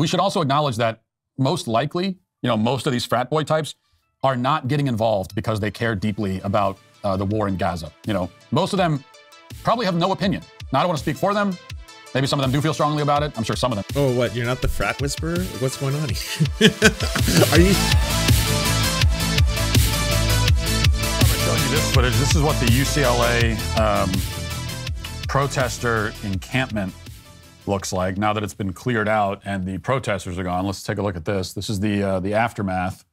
we should also acknowledge that most likely, most of these frat boy types are not getting involved because they care deeply about the war in Gaza. Most of them probably have no opinion. Now, I don't want to speak for them. Maybe some of them do feel strongly about it. I'm sure some of them. Oh, what? You're not the frat whisperer? What's going on here? Are you? This footage. This is what the UCLA protester encampment looks like now that it's been cleared out and the protesters are gone. Let's take a look at this. This is the aftermath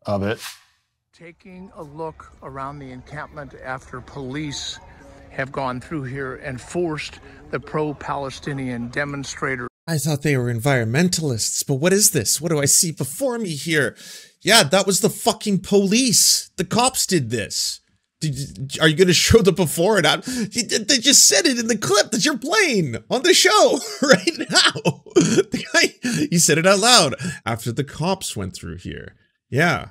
of it. Taking a look around the encampment after police have gone through here and forced the pro-Palestinian demonstrators. I thought they were environmentalists, but what is this? What do I see before me here? Yeah, that was the fucking police. The cops did this. Are you going to show the before and after? They just said it in the clip that you're playing on the show right now. You said it out loud after the cops went through here. Yeah.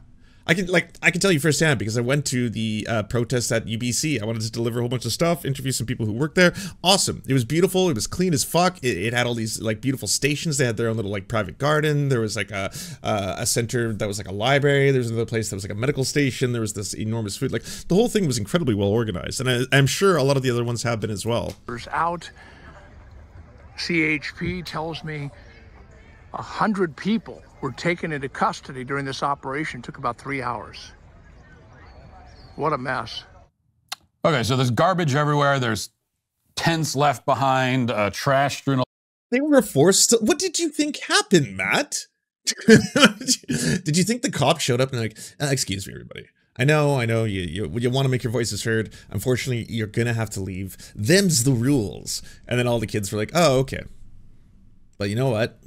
I can tell you firsthand because I went to the protest at UBC. I wanted to deliver a whole bunch of stuff, interview some people who worked there. Awesome. It was beautiful. It was clean as fuck. It had all these like beautiful stations. They had their own little like private garden. There was like a center that was like a library. There was another place that was like a medical station. There was this enormous food. Like the whole thing was incredibly well organized, and I'm sure a lot of the other ones have been as well. Out. CHP tells me 100 people were taken into custody during this operation. It took about 3 hours. What a mess. Okay, so there's garbage everywhere. There's tents left behind, trash strewn. They were forced to, what did you think happened, Matt? Did you think the cops showed up and like, excuse me, everybody. I know you want to make your voices heard. Unfortunately, you're gonna have to leave. Them's the rules. And then all the kids were like, oh, okay. But you know what?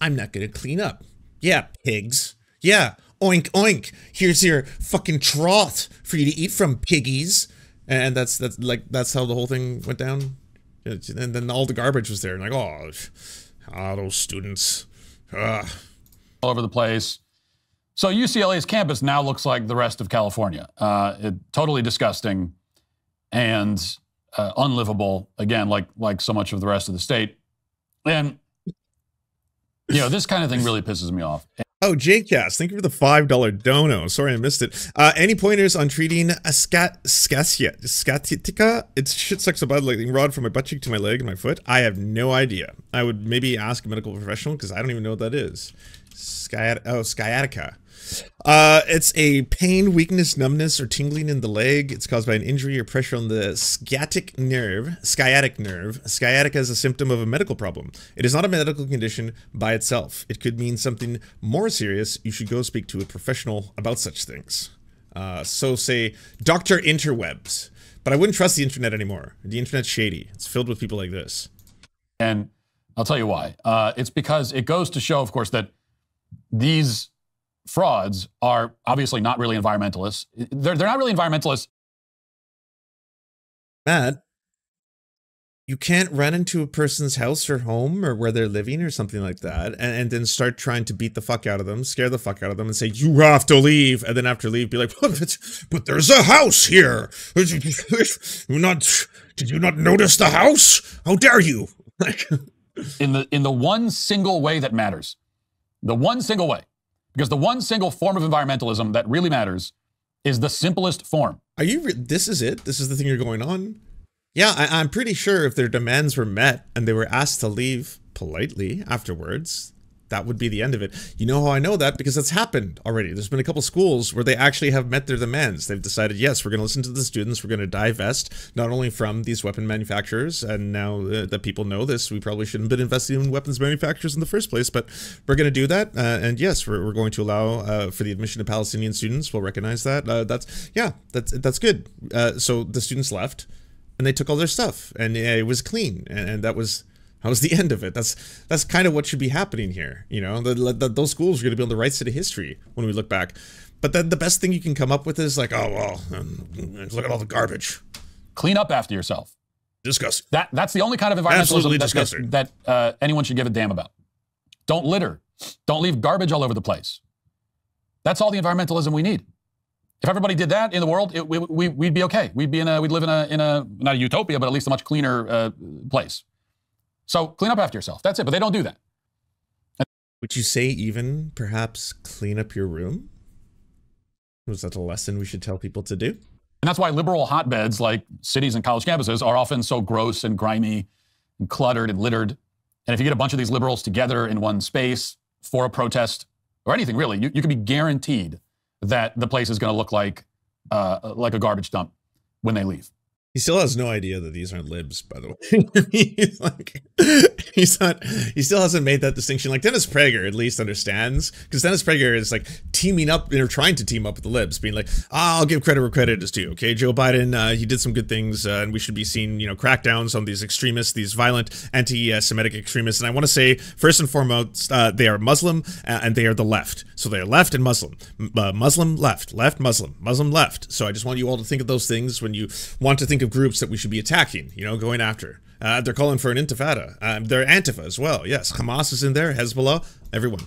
I'm not gonna clean up. Yeah, pigs. Yeah, oink, oink. Here's your fucking trough for you to eat from, piggies. And that's how the whole thing went down. And then all the garbage was there. And like, those students. All over the place. So UCLA's campus now looks like the rest of California. Totally disgusting and unlivable. Again, like so much of the rest of the state. And this kind of thing really pisses me off. Oh, JCast, thank you for the $5 dono. Sorry, I missed it. Any pointers on treating a sciatica? It's shit sucks a bud lightning rod from my butt cheek to my leg and my foot. I have no idea. I would maybe ask a medical professional because I don't even know what that is. Sciatica. It's a pain, weakness, numbness, or tingling in the leg. It's caused by an injury or pressure on the sciatic nerve. Sciatica is a symptom of a medical problem. It is not a medical condition by itself. It could mean something more serious. You should go speak to a professional about such things. So say Dr. Interwebs. But I wouldn't trust the internet anymore. The internet's shady. It's filled with people like this. And I'll tell you why. It's because it goes to show, of course, that these frauds are obviously not really environmentalists. They're not really environmentalists. Matt, you can't run into a person's house or home or where they're living or something like that and then start trying to beat the fuck out of them, scare the fuck out of them and say, you have to leave. And then after leave, be like, but there's a house here. Did you not notice the house? How dare you? in the one single way that matters. The one single way. Because the one single form of environmentalism that really matters is the simplest form. This is it? This is the thing you're going on? Yeah, I'm pretty sure if their demands were met and they were asked to leave politely afterwards, that would be the end of it. You know how I know that? Because that's happened already. There's been a couple schools where they actually have met their demands. They've decided, yes, we're going to listen to the students. We're going to divest not only from these weapon manufacturers, and now that people know this, we probably shouldn't have been investing in weapons manufacturers in the first place, but we're going to do that. And yes, we're going to allow for the admission of Palestinian students. We'll recognize that. That's good. So the students left, and they took all their stuff, and it was clean, and that was the end of it. That's kind of what should be happening here. Those schools are going to be on the right side of history when we look back. But then the best thing you can come up with is like, oh, well, look at all the garbage. Clean up after yourself. Disgusting. That's the only kind of environmentalism that anyone should give a damn about. Don't litter. Don't leave garbage all over the place. That's all the environmentalism we need. If everybody did that in the world, we'd be okay. We'd live in a not a utopia, but at least a much cleaner place. So clean up after yourself. That's it. But they don't do that. Would you say even perhaps clean up your room? Was that a lesson we should tell people to do? And that's why liberal hotbeds like cities and college campuses are often so gross and grimy and cluttered and littered. And if you get a bunch of these liberals together in one space for a protest or anything really, you can be guaranteed that the place is going to look like a garbage dump when they leave. He still has no idea that these aren't libs, by the way. He's like, he still hasn't made that distinction. Like Dennis Prager at least understands, because Dennis Prager is like teaming up, or trying to team up with the libs, being like, I'll give credit where credit is due. Okay, Joe Biden, he did some good things, and we should be seeing, crackdowns on these extremists, these violent anti-Semitic extremists. And I want to say, first and foremost, they are Muslim and they are the left. So they are left and Muslim, Muslim left, left Muslim, Muslim left. So I just want you all to think of those things when you want to think of groups that we should be attacking, going after. They're calling for an intifada. They're Antifa as well. Yes, Hamas is in there, Hezbollah, everyone.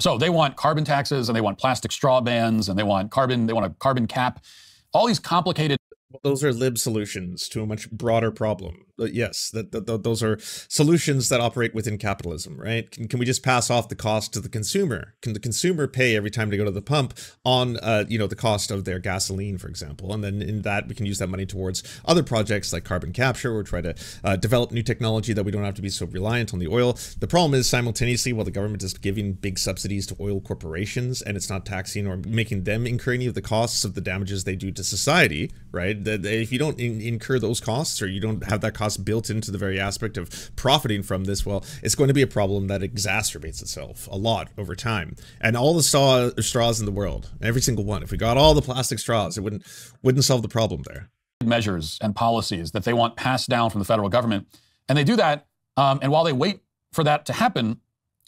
So they want carbon taxes and they want plastic straw bans and they want a carbon cap. All these complicated. Those are lib solutions to a much broader problem. Yes, those are solutions that operate within capitalism, right? Can we just pass off the cost to the consumer? Can the consumer pay every time they go to the pump on, the cost of their gasoline, for example? And then in that, we can use that money towards other projects like carbon capture or try to develop new technology that we don't have to be so reliant on the oil. The problem is simultaneously, while the government is giving big subsidies to oil corporations and it's not taxing or making them incur any of the costs of the damages they do to society, right? If you don't incur those costs, or you don't have that cost built into the very aspect of profiting from this, well, it's going to be a problem that exacerbates itself a lot over time. And all the straws in the world, every single one, if we got all the plastic straws, it wouldn't solve the problem there. Measures and policies that they want passed down from the federal government. And they do that, and while they wait for that to happen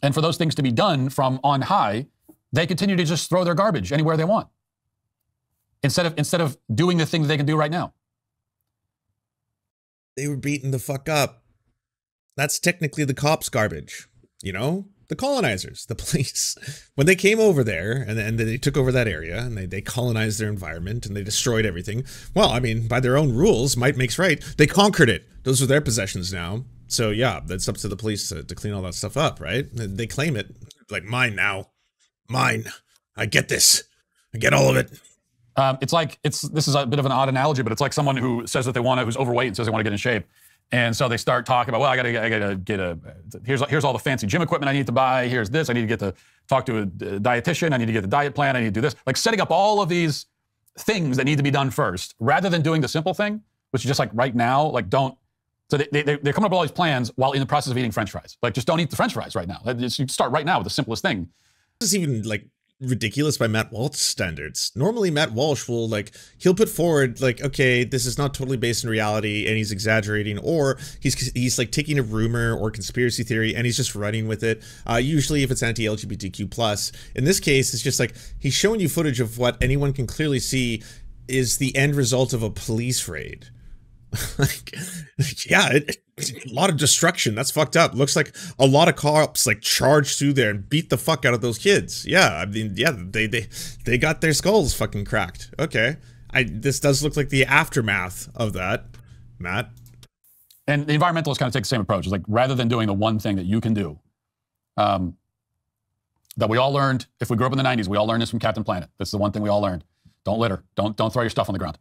and for those things to be done from on high, they continue to just throw their garbage anywhere they want. Instead of doing the things they can do right now. They were beaten the fuck up. That's technically the cops' garbage, the colonizers, the police. When they came over there and they took over that area and they colonized their environment and they destroyed everything. Well, I mean, by their own rules, might makes right. They conquered it. Those are their possessions now. So yeah, that's up to the police to clean all that stuff up, right? They claim it like mine now. Mine. I get this. I get all of it. This is a bit of an odd analogy, but it's like someone who says that who's overweight and says they want to get in shape. And so they start talking about, well, I gotta get here's all the fancy gym equipment I need to buy. Here's this. I need to get to talk to a dietitian. I need to get the diet plan. I need to do this. Like setting up all of these things that need to be done first, rather than doing the simple thing, which is just like right now, like don't. So they're coming up with all these plans while in the process of eating French fries. Like just don't eat the French fries right now. You start right now with the simplest thing. This is even like ridiculous by Matt Walsh standards. Normally Matt Walsh will he'll put forward okay, this is not totally based in reality and he's exaggerating, or he's like taking a rumor or conspiracy theory and he's just running with it. Usually if it's anti-LGBTQ plus, in this case it's just like he's showing you footage of what anyone can clearly see is the end result of a police raid. Yeah, a lot of destruction. That's fucked up. Looks like a lot of cops charged through there and beat the fuck out of those kids. Yeah, I mean, yeah, they got their skulls fucking cracked. Okay, this does look like the aftermath of that, Matt. And the environmentalists kind of take the same approach. It's like rather than doing the one thing that you can do, that we all learned. If we grew up in the 90s, we all learned this from Captain Planet. This is the one thing we all learned. Don't litter. Don't throw your stuff on the ground.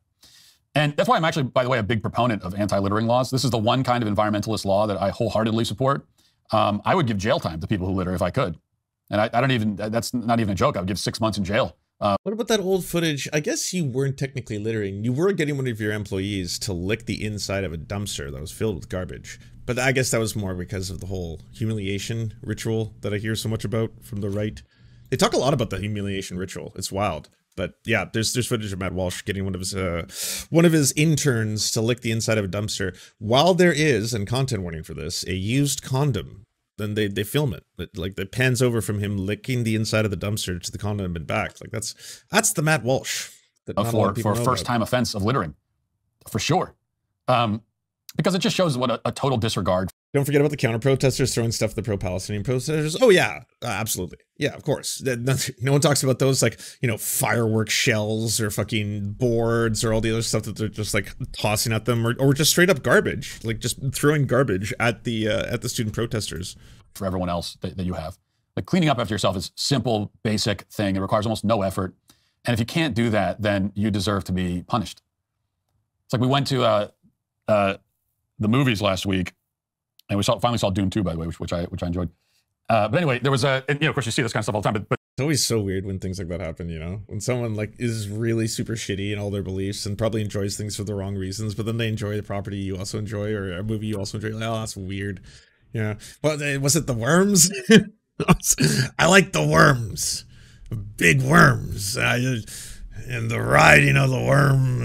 And that's why I'm actually, by the way, a big proponent of anti-littering laws. This is the one kind of environmentalist law that I wholeheartedly support. I would give jail time to people who litter if I could. And I don't even, that's not even a joke. I would give 6 months in jail. What about that old footage? I guess you weren't technically littering. You were getting one of your employees to lick the inside of a dumpster that was filled with garbage. But I guess that was more because of the whole humiliation ritual that I hear so much about from the right. They talk a lot about the humiliation ritual. It's wild. But yeah, there's footage of Matt Walsh getting one of his interns to lick the inside of a dumpster, while there is, and content warning for this, a used condom. Then they film it. It pans over from him licking the inside of the dumpster to the condom and back. That's the Matt Walsh. For a first-time offense of littering, for sure. Because it just shows what a total disregard. Don't forget about the counter-protesters throwing stuff at the pro-Palestinian protesters. Oh yeah, absolutely. Yeah, of course. No one talks about those firework shells or fucking boards or all the other stuff that they're just tossing at them, or just straight up garbage, just throwing garbage at the student protesters. For everyone else that you have. Like cleaning up after yourself is simple, basic thing. It requires almost no effort. And if you can't do that, then you deserve to be punished. It's like we went to the movies last week, and we finally saw Dune 2, by the way, which I enjoyed. But anyway, there was and, of course, you see this kind of stuff all the time. But it's always so weird when things like that happen, when someone like is really super shitty in all their beliefs and probably enjoys things for the wrong reasons, but then they enjoy the property you also enjoy or a movie you also enjoy. Like, oh, that's weird. Yeah. Well, was it The Worms? I like The Worms. Big worms. And the riding of the worm.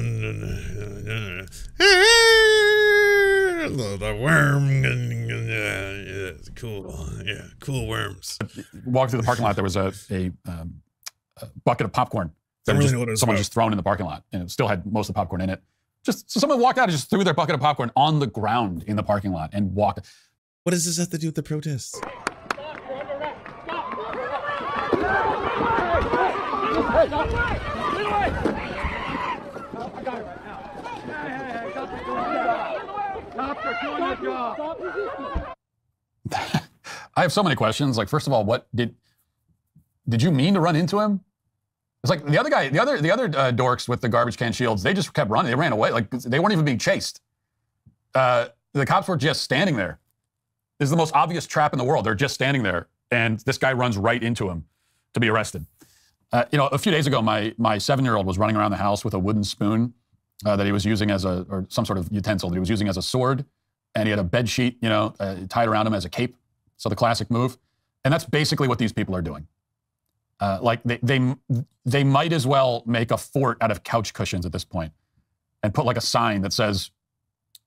The worm. Cool. Yeah, cool worms. Walking through the parking lot, there was a bucket of popcorn. Someone just thrown in the parking lot, and it still had most of the popcorn in it. So someone walked out and just threw their bucket of popcorn on the ground in the parking lot and walked. What does this have to do with the protests? I have so many questions. Like, first of all, what did you mean to run into him? It's like the other guy, the other dorks with the garbage can shields. They just kept running. They ran away. Like they weren't even being chased. The cops were just standing there. This is the most obvious trap in the world. They're just standing there, and this guy runs right into him to be arrested. A few days ago, my 7-year-old was running around the house with a wooden spoon that he was using or some sort of utensil that he was using as a sword, and he had a bed sheet, tied around him as a cape. So the classic move, and that's basically what these people are doing. Like they might as well make a fort out of couch cushions at this point, and put like a sign that says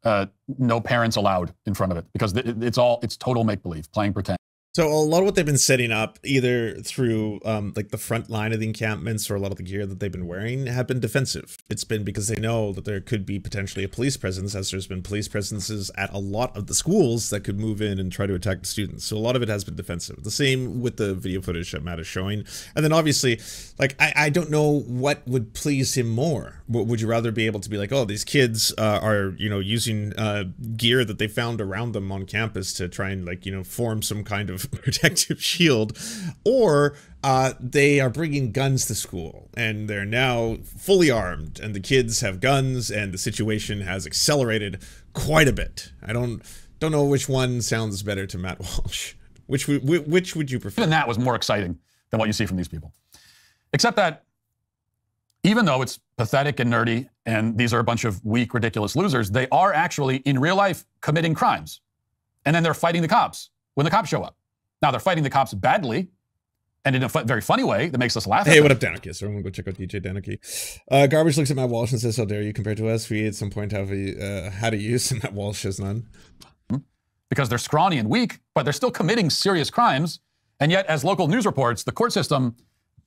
"No parents allowed" in front of it, because it's total make believe, playing pretend. So a lot of what they've been setting up, either through like the front line of the encampments or a lot of the gear that they've been wearing, have been defensive. It's been because they know that there could be potentially a police presence, as there's been police presences at a lot of the schools that could move in and try to attack the students. So a lot of it has been defensive. The same with the video footage that Matt is showing. And then obviously, like, I don't know what would please him more. Would you rather be able to be like, oh, these kids are, using gear that they found around them on campus to try and, like, form some kind of protective shield, or they are bringing guns to school and they're now fully armed and the kids have guns and the situation has accelerated quite a bit. I don't know which one sounds better to Matt Walsh. Which would you prefer? Even that was more exciting than what you see from these people. Except that even though it's pathetic and nerdy and these are a bunch of weak, ridiculous losers, they are actually in real life committing crimes. And then they're fighting the cops when the cops show up. Now, they're fighting the cops badly and in a very funny way that makes us laugh. Hey, what up, Danuki? So everyone go check out DJ Danuki. Garbage looks at Matt Walsh and says, how dare you compared to us? We at some point have had a use, and Matt Walsh has none. Because they're scrawny and weak, but they're still committing serious crimes. And yet, as local news reports, the court system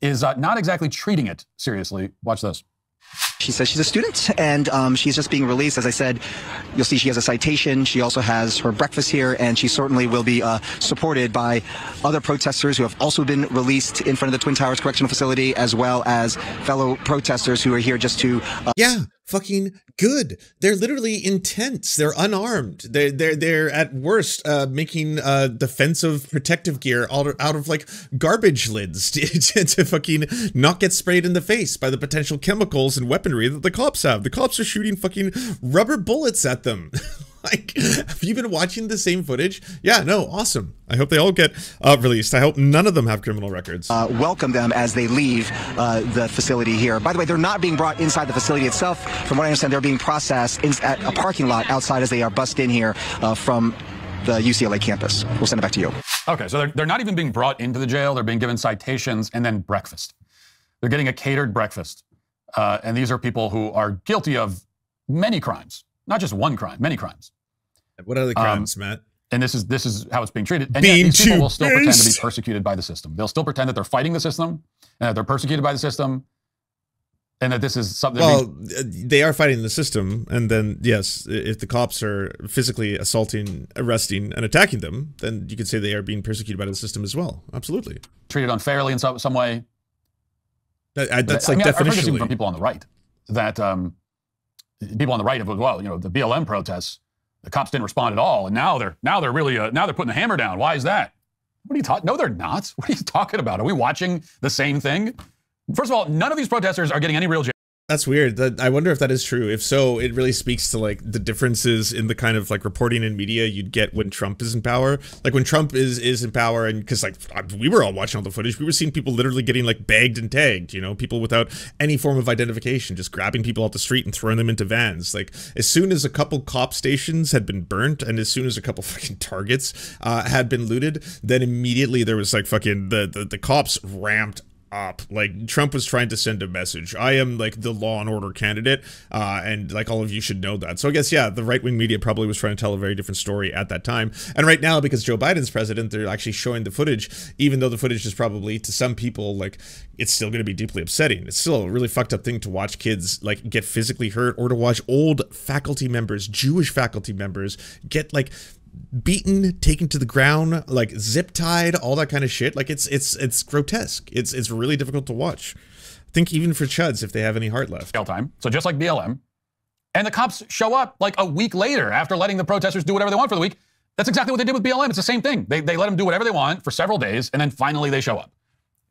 is not exactly treating it seriously. Watch this. She says she's a student, and she's just being released. As I said, you'll see she has a citation. She also has her breakfast here, and she certainly will be supported by other protesters who have also been released in front of the Twin Towers Correctional Facility, as well as fellow protesters who are here just to... Yeah, fucking good. They're literally intense. They're unarmed. They're at worst making defensive protective gear out of like garbage lids to fucking not get sprayed in the face by the potential chemicals and weaponry that the cops have. The cops are shooting fucking rubber bullets at them. Like, have you been watching the same footage? Yeah, no, awesome. I hope they all get released. I hope none of them have criminal records. Welcome them as they leave the facility here. By the way, they're not being brought inside the facility itself. From what I understand, they're being processed at a parking lot outside as they are bussed in here from the UCLA campus. We'll send it back to you. Okay, so they're not even being brought into the jail. They're being given citations and then breakfast. They're getting a catered breakfast. And these are people who are guilty of many crimes. Not just one crime, many crimes. What are the crimes, Matt? And this is how it's being treated. And yet these people will still pretend to be persecuted by the system. They'll still pretend that they're fighting the system, and that they're persecuted by the system, and that this is something. Well, they are fighting the system, and then yes, if the cops are physically assaulting, arresting, and attacking them, then you could say they are being persecuted by the system as well. Absolutely. Treated unfairly in some way. That's like definitionally. I've heard this even from people on the right that. People on the right have, well, the BLM protests, the cops didn't respond at all, and now they're really now they're putting the hammer down. Why is that? What are you talking? No, they're not. What are you talking about? Are we watching the same thing? First of all, none of these protesters are getting any real jail. That's weird. I wonder if that is true. If so, it really speaks to like the differences in the kind of like reporting in media you'd get when Trump is in power. Like when Trump is in power, and because like we were all watching all the footage, we were seeing people literally getting like bagged and tagged, you know, people without any form of identification, just grabbing people off the street and throwing them into vans. Like as soon as a couple cop stations had been burnt, and as soon as a couple fucking targets had been looted, then immediately there was like fucking the cops ramped up. Like Trump was trying to send a message. I am like the law and order candidate, and like all of you should know that. So I guess, yeah, the right-wing media probably was trying to tell a very different story at that time. And right now, because Joe Biden's president, they're actually showing the footage, even though the footage is probably to some people like it's still going to be deeply upsetting. It's still a really fucked up thing to watch kids like get physically hurt, or to watch old faculty members, Jewish faculty members, get like beaten, taken to the ground, like zip tied, all that kind of shit. Like it's grotesque. It's really difficult to watch. I think even for chuds, if they have any heart left. Jail time. So just like BLM. And the cops show up like a week later after letting the protesters do whatever they want for the week. That's exactly what they did with BLM. It's the same thing. They let them do whatever they want for several days, and then finally they show up.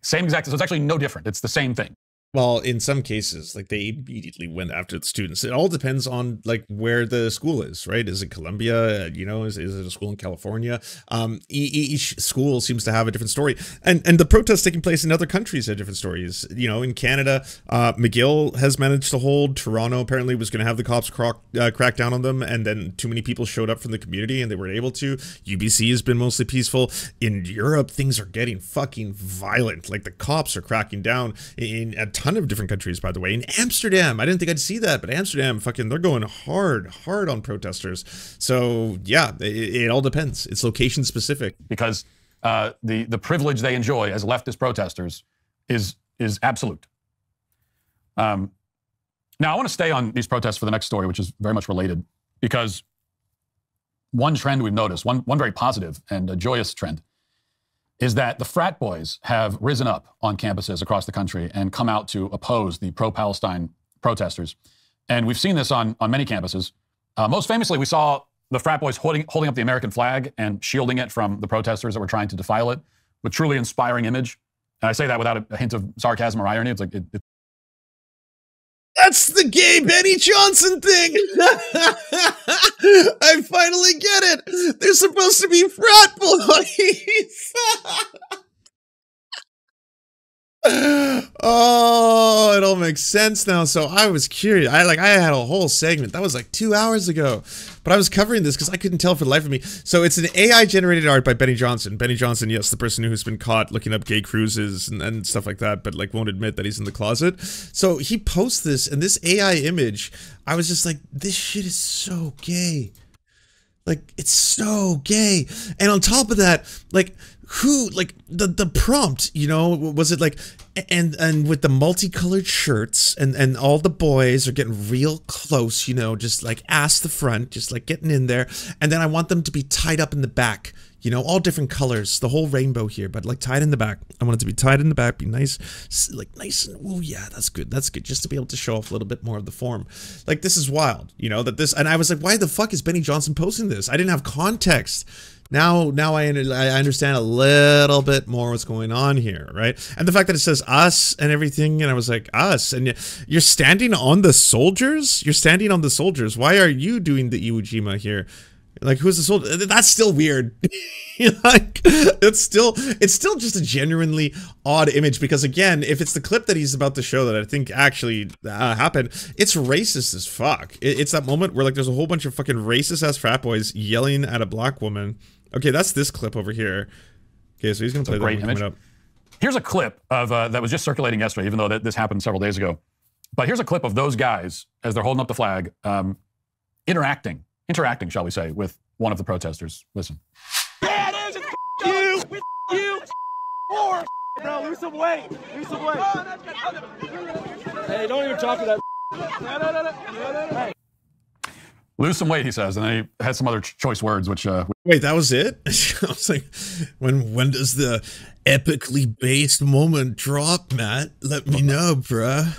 Same exact. So it's actually no different. It's the same thing. Well, in some cases, like they immediately went after the students. It all depends on like where the school is, right? Is it Columbia? You know, is it a school in California? Each school seems to have a different story, and the protests taking place in other countries have different stories. You know, in Canada, McGill has managed to hold. Toronto apparently was going to have the cops crack down on them, and then too many people showed up from the community and they weren't able to. UBC has been mostly peaceful. In Europe, things are getting fucking violent. Like the cops are cracking down in a ton of different countries, by the way. In Amsterdam, I didn't think I'd see that, but Amsterdam, fucking, they're going hard on protesters. So yeah, it all depends. It's location specific. Because the privilege they enjoy as leftist protesters is absolute. Now I want to stay on these protests for the next story, which is very much related, because one trend we've noticed, one very positive and a joyous trend, is that the frat boys have risen up on campuses across the country and come out to oppose the pro-Palestine protesters. And we've seen this on many campuses. Most famously, we saw the frat boys holding up the American flag and shielding it from the protesters that were trying to defile it, with truly inspiring image. And I say that without a hint of sarcasm or irony. It's like that's the gay Benny Johnson thing. I finally get it. They're supposed to be frat boys. Oh, it all makes sense now. So I was curious. I had a whole segment that was like 2 hours ago, but I was covering this because I couldn't tell for the life of me. So it's an AI generated art by Benny Johnson. Benny Johnson, yes, the person who's been caught looking up gay cruises and stuff like that, but like won't admit that he's in the closet. So he posts this, and this AI image, I was just like, this shit is so gay. Like, it's so gay. And on top of that, like, who, like, the prompt, you know, was it like, and with the multicolored shirts, and all the boys are getting real close, you know, just like ass the front, just like getting in there. And then I want them to be tied up in the back, you know, all different colors, the whole rainbow here, but like tied in the back. I want it to be tied in the back, be nice, like nice and, oh yeah, that's good, just to be able to show off a little bit more of the form. Like, this is wild, you know, that this, and I was like, why the fuck is Benny Johnson posting this? I didn't have context. Now I understand a little bit more what's going on here, right? And the fact that it says us and everything, and I was like, us, and you're standing on the soldiers? You're standing on the soldiers. Why are you doing the Iwo Jima here? Like, who's the soldier? That's still weird. Like, it's still just a genuinely odd image, because again, if it's the clip that he's about to show that I think actually happened, it's racist as fuck. It's that moment where like there's a whole bunch of fucking racist ass frat boys yelling at a black woman. Okay, that's this clip over here. Okay, so he's gonna play that one coming up. Here's a clip of that was just circulating yesterday, even though this happened several days ago. But here's a clip of those guys as they're holding up the flag, interacting, shall we say, with one of the protesters. Listen. Yeah, it is. It's you, or bro, lose some weight. Hey, don't even talk to that. No. Hey. Lose some weight, he says, and then he had some other choice words, which... Wait, that was it? I was like, when does the epically based moment drop, Matt? Let me know, bruh.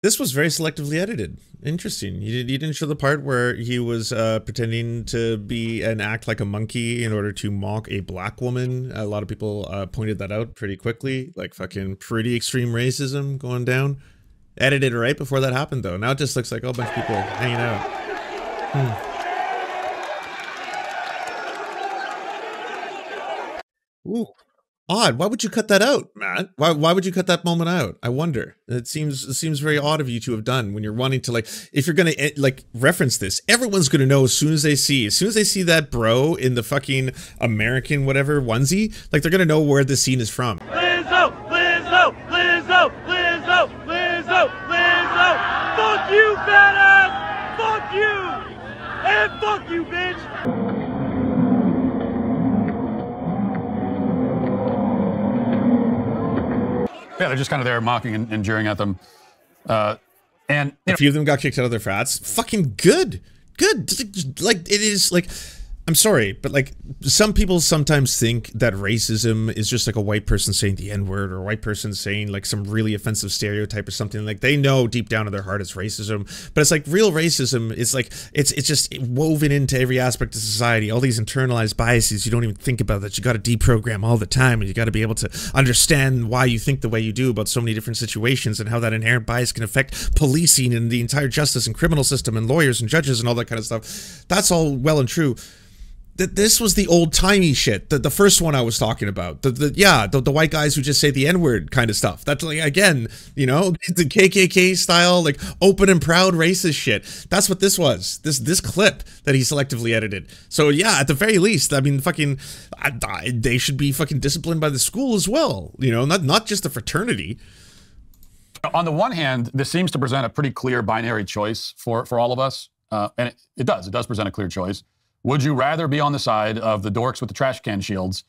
This was very selectively edited. Interesting. You didn't show the part where he was pretending to be and act like a monkey in order to mock a black woman. A lot of people pointed that out pretty quickly. Like fucking pretty extreme racism going down. Edited right before that happened though. Now it just looks like a whole bunch of people hanging out. Ooh. Odd. Why would you cut that out, Matt? Why would you cut that moment out? I wonder. It seems very odd of you to have done when you're wanting to, like, if you're gonna like reference this, everyone's gonna know as soon as they see that bro in the fucking American whatever onesie, like they're gonna know where the scene is from. Lizzo, Lizzo, Lizzo, Lizzo, Lizzo, Lizzo. Fuck you, badass. Fuck you. And fuck you, bitch. Yeah, they're just kind of there mocking and jeering at them. And a few of them got kicked out of their frats. Fucking good. Good. Like, it is, like, I'm sorry, but, like, some people sometimes think that racism is just, like, a white person saying the N-word or a white person saying, like, some really offensive stereotype or something. Like, they know deep down in their heart it's racism. But it's, like, real racism is, like, it's just woven into every aspect of society. All these internalized biases you don't even think about that you got to deprogram all the time. And you got to be able to understand why you think the way you do about so many different situations and how that inherent bias can affect policing and the entire justice and criminal system and lawyers and judges and all that kind of stuff. That's all well and true. This was the old-timey shit, the first one I was talking about. The white guys who just say the N-word kind of stuff. That's, like, again, you know, the KKK style, like, open and proud racist shit. That's what this was. This clip that he selectively edited. So, yeah, at the very least, I mean, fucking, they should be fucking disciplined by the school as well. You know, not just the fraternity. On the one hand, this seems to present a pretty clear binary choice for all of us. And it does present a clear choice. Would you rather be on the side of the dorks with the trash can shields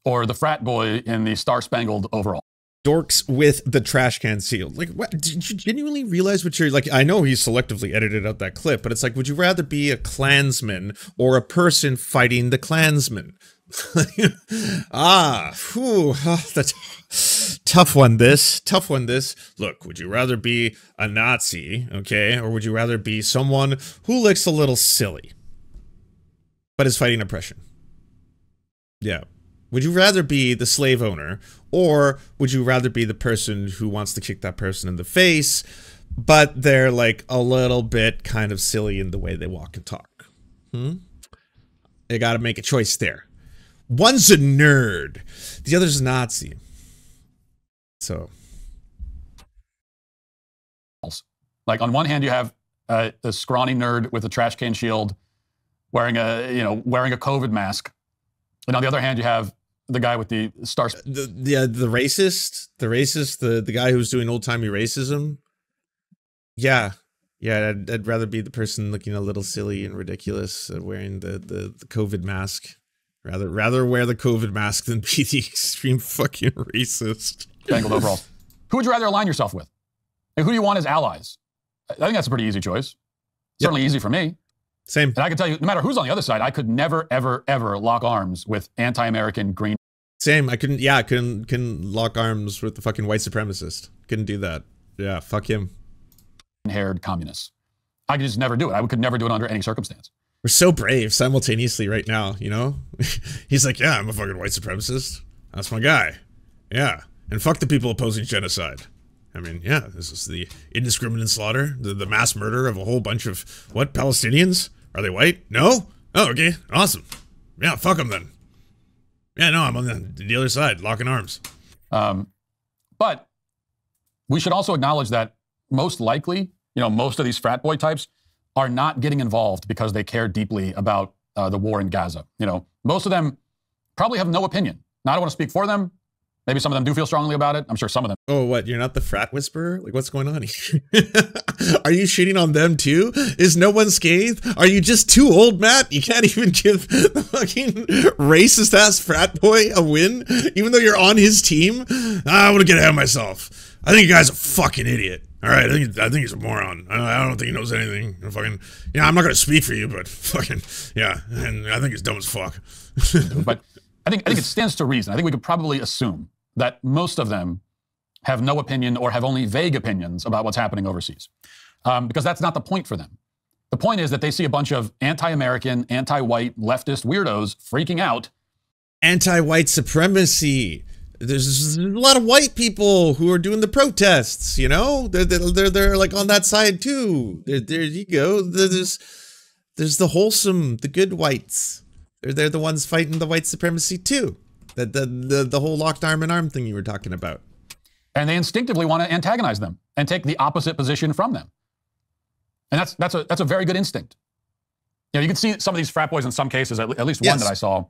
or the frat boy in the star-spangled overall? Dorks with the trash can shield. Like, what? Did you genuinely realize what you're, like, I know he selectively edited out that clip, but it's like, would you rather be a Klansman or a person fighting the Klansman? That's tough one, this. Look, would you rather be a Nazi, okay, or would you rather be someone who looks a little silly but is fighting oppression? Yeah. Would you rather be the slave owner, or would you rather be the person who wants to kick that person in the face, but they're, like, a little bit kind of silly in the way they walk and talk? You gotta make a choice there. One's a nerd, the other's a Nazi. So. Like, on one hand, you have a scrawny nerd with a trash can shield wearing a COVID mask. And on the other hand, you have the guy with the star. The racist, the guy who's doing old-timey racism. Yeah, I'd rather be the person looking a little silly and ridiculous wearing the COVID mask. Rather wear the COVID mask than be the extreme fucking racist. Spangled overalls. Who would you rather align yourself with? And who do you want as allies? I think that's a pretty easy choice. Certainly easy for me. Same. And I can tell you, no matter who's on the other side, I could never, ever, ever lock arms with anti-American green. Same. I couldn't lock arms with the fucking white supremacist. Couldn't do that. Yeah, fuck him. Haired communists. I could just never do it. I could never do it under any circumstance. We're so brave simultaneously right now, you know? He's like, yeah, I'm a fucking white supremacist. That's my guy. Yeah. And fuck the people opposing genocide. I mean, yeah, this is the indiscriminate slaughter, the mass murder of a whole bunch of, what, Palestinians? Are they white? No? Oh, okay. Awesome. Yeah, fuck them then. Yeah, no, I'm on the other side, locking arms. But we should also acknowledge that most likely, you know, most of these frat boy types are not getting involved because they care deeply about the war in Gaza. You know, most of them probably have no opinion. Now, I don't want to speak for them. Maybe some of them do feel strongly about it. I'm sure some of them. Oh, what? You're not the frat whisperer? Like, what's going on here? Are you shitting on them too? Is no one scathed? Are you just too old, Matt? You can't even give the fucking racist-ass frat boy a win? Even though you're on his team? I want to get ahead of myself. I think you guy's a fucking idiot. All right, I think he's a moron. I don't think he knows anything. Fucking, yeah, I'm not going to speak for you, but fucking, yeah. And I think he's dumb as fuck. But I think it stands to reason. I think we could probably assume that most of them have no opinion or have only vague opinions about what's happening overseas. Because that's not the point for them. The point is that they see a bunch of anti-American, anti-white, leftist weirdos freaking out. Anti-white supremacy. There's a lot of white people who are doing the protests, you know? They're like on that side too. There you go. There's the wholesome, the good whites. They're the ones fighting the white supremacy too. The whole locked arm in arm thing you were talking about. And they instinctively want to antagonize them and take the opposite position from them. And that's a very good instinct. You know, you can see some of these frat boys in some cases, at least one that I saw,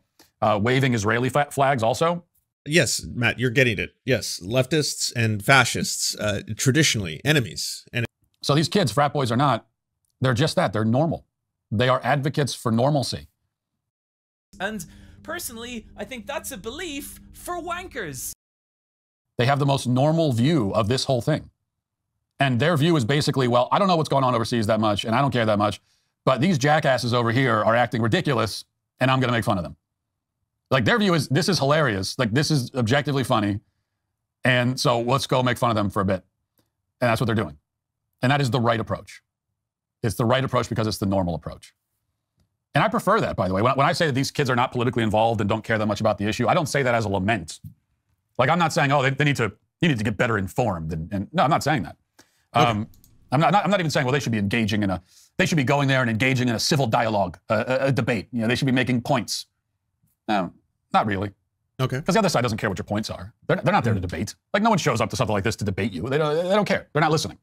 waving Israeli flags also. Yes, Matt, you're getting it. Yes, leftists and fascists, traditionally enemies. And so these kids, frat boys or not, they're just that. They're normal. They are advocates for normalcy. And personally, I think that's a belief for wankers. They have the most normal view of this whole thing. And their view is basically, well, I don't know what's going on overseas that much, and I don't care that much, but these jackasses over here are acting ridiculous, and I'm going to make fun of them. Like, their view is, this is hilarious. Like, this is objectively funny, and so let's go make fun of them for a bit. And that's what they're doing. And that is the right approach. It's the right approach because it's the normal approach. And I prefer that, by the way. When I say that these kids are not politically involved and don't care that much about the issue, I don't say that as a lament. Like, I'm not saying, oh, they need to get better informed. And no, I'm not saying that. Okay. I'm not even saying, well, they should be engaging they should be going there and engaging in a civil dialogue, a debate. You know, they should be making points. No, not really. Okay. Because the other side doesn't care what your points are. They're not there to debate. Like, no one shows up to something like this to debate you. They don't care. They're not listening.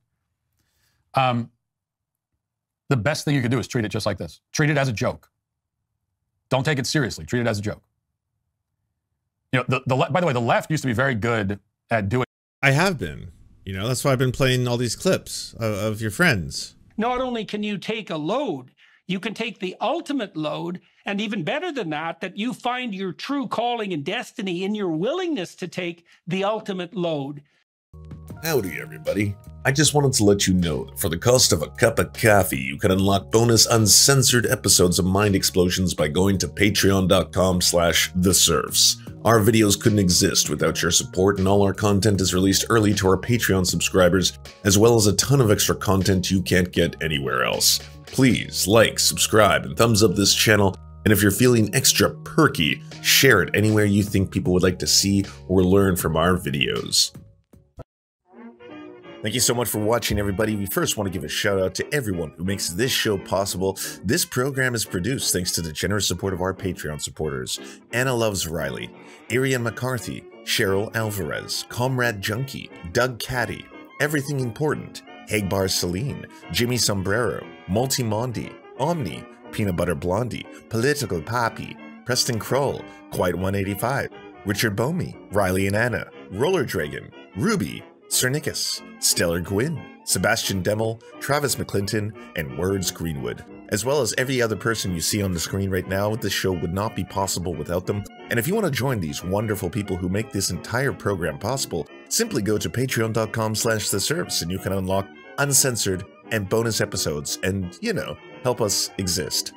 The best thing you could do is treat it just like this. Treat it as a joke. Don't take it seriously. Treat it as a joke. You know, by the way, the left used to be very good at doing. I have been. You know, that's why I've been playing all these clips of your friends. Not only can you take a load, you can take the ultimate load, and even better than that, that you find your true calling and destiny in your willingness to take the ultimate load. Howdy, everybody. I just wanted to let you know that for the cost of a cup of coffee, you can unlock bonus uncensored episodes of Mind Explosions by going to patreon.com/theserfs. Our videos couldn't exist without your support, and all our content is released early to our Patreon subscribers, as well as a ton of extra content you can't get anywhere else. Please like, subscribe, and thumbs up this channel, and if you're feeling extra perky, share it anywhere you think people would like to see or learn from our videos. Thank you so much for watching, everybody. We first want to give a shout out to everyone who makes this show possible. This program is produced thanks to the generous support of our Patreon supporters: Anna Loves Riley, Arian McCarthy, Cheryl Alvarez, Comrade Junkie, Doug Caddy, Everything Important, Hagbar Celine, Jimmy Sombrero, Multimondi, Omni, Peanut Butter Blondie, Political Poppy, Preston Kroll, Quite 185, Richard Bomey, Riley and Anna, Roller Dragon, Ruby, Cernicus, Stellar Gwyn, Sebastian Demmel, Travis McClinton, and Words Greenwood, as well as every other person you see on the screen right now. This show would not be possible without them. And if you want to join these wonderful people who make this entire program possible, simply go to patreon.com/theserfs and you can unlock uncensored and bonus episodes and, you know, help us exist.